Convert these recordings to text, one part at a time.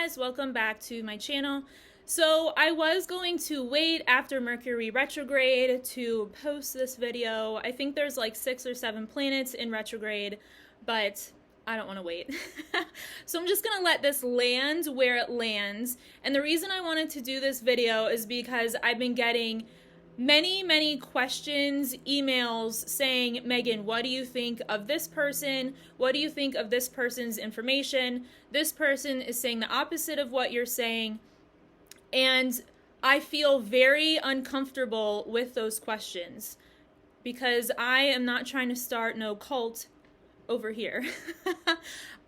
guys, welcome back to my channel. So I was going to wait after Mercury retrograde to post this video. I think there's like 6 or 7 planets in retrograde, but I don't want to wait. So I'm just gonna let this land where it lands. And the reason I wanted to do this video is because I've been getting many questions, emails saying, Megan, what do you think of this person? What do you think of this person's information? This person is saying the opposite of what you're saying. And I feel very uncomfortable with those questions because I am not trying to start no cult over here.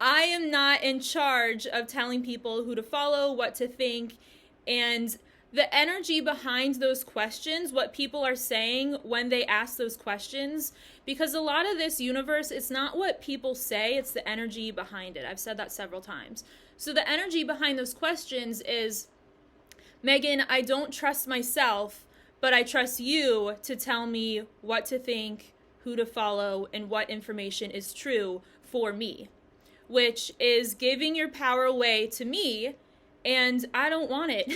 I am not in charge of telling people who to follow, what to think, and the energy behind those questions, what people are saying when they ask those questions, because a lot of this universe, it's not what people say, it's the energy behind it. I've said that several times. So the energy behind those questions is, Megan, I don't trust myself, but I trust you to tell me what to think, who to follow, and what information is true for me, which is giving your power away to me, and I don't want it.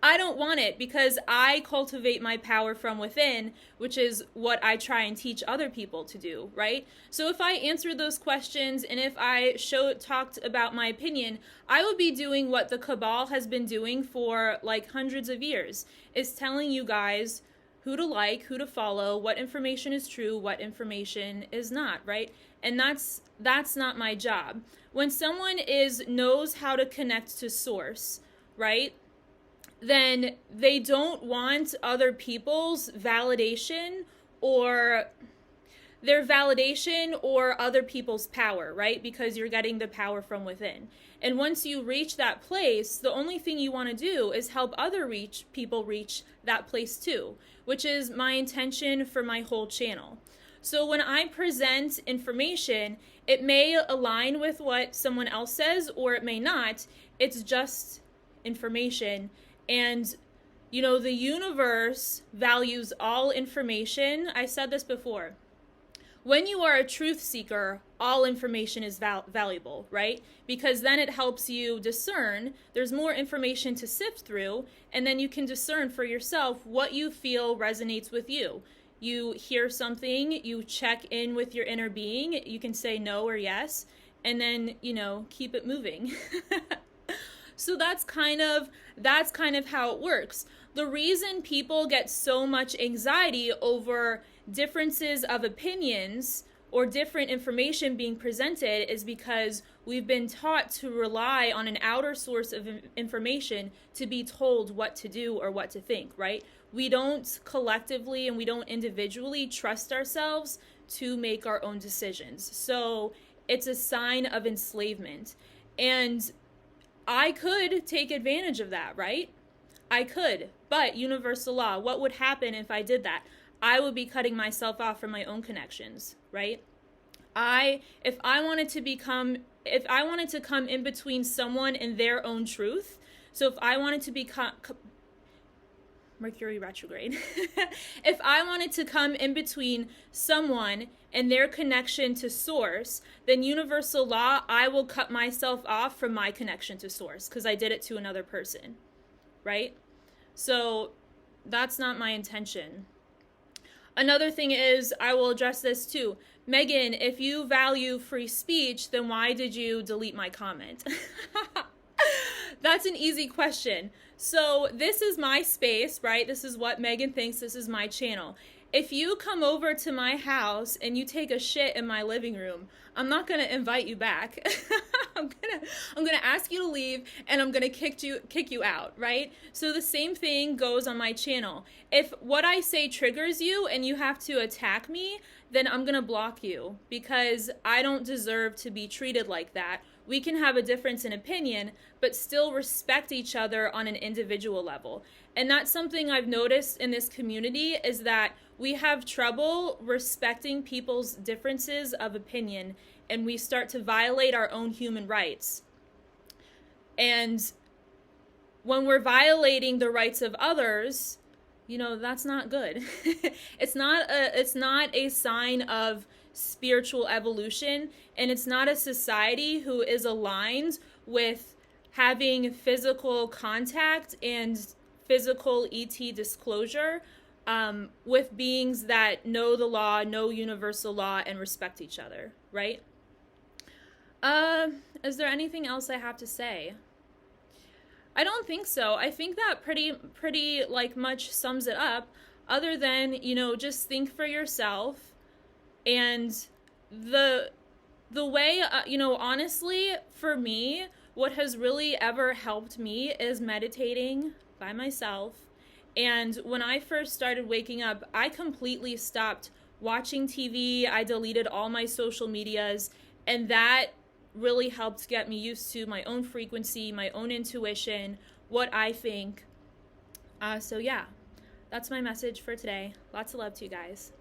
I don't want it because I cultivate my power from within, which is what I try and teach other people to do, right? So if I answered those questions and if I talked about my opinion, I would be doing what the Cabal has been doing for like hundreds of years, is telling you guys who to like, who to follow, what information is true, what information is not, right? And that's not my job. When someone knows how to connect to source, right? Then they don't want other people's validation or other people's power, right? Because you're getting the power from within. And once you reach that place, the only thing you want to do is help other people reach that place too, which is my intention for my whole channel. So when I present information, it may align with what someone else says or it may not. It's just information. And, you know, the universe values all information. I said this before. When you are a truth seeker, all information is valuable, right? Because then it helps you discern. There's more information to sift through, and then you can discern for yourself what you feel resonates with you. You hear something, you check in with your inner being, you can say no or yes, and then, you know, keep it moving. So that's kind of how it works. The reason people get so much anxiety over differences of opinions or different information being presented is because we've been taught to rely on an outer source of information to be told what to do or what to think, right? We don't collectively and we don't individually trust ourselves to make our own decisions. So it's a sign of enslavement. And I could take advantage of that, right? I could, but universal law, what would happen if I did that? I would be cutting myself off from my own connections, right? If I wanted to come in between someone and their own truth, so if I wanted to become Mercury retrograde, if I wanted to come in between someone and their connection to source, then universal law, I will cut myself off from my connection to source because I did it to another person, right? So that's not my intention. Another thing is, I will address this too. Megan, if you value free speech, then why did you delete my comment? That's an easy question. So this is my space, right? This is what Megan thinks. This is my channel. If you come over to my house and you take a shit in my living room, I'm not going to invite you back. I'm going to ask you to leave and I'm going to kick you out, right? So the same thing goes on my channel. If what I say triggers you and you have to attack me, then I'm going to block you because I don't deserve to be treated like that. We can have a difference in opinion, but still respect each other on an individual level. And that's something I've noticed in this community is that we have trouble respecting people's differences of opinion and we start to violate our own human rights. And when we're violating the rights of others, you know, that's not good. It's not a sign of spiritual evolution, and it's not a society who is aligned with having physical contact and physical ET disclosure with beings that know the law, know universal law, and respect each other, right? Is there anything else I have to say? I don't think so. I think that pretty like much sums it up, other than, you know, just think for yourself. And the way, you know, honestly, for me, what has really ever helped me is meditating by myself. And when I first started waking up, I completely stopped watching TV. I deleted all my social medias, and that really helped get me used to my own frequency, my own intuition, what I think. So yeah, that's my message for today. Lots of love to you guys.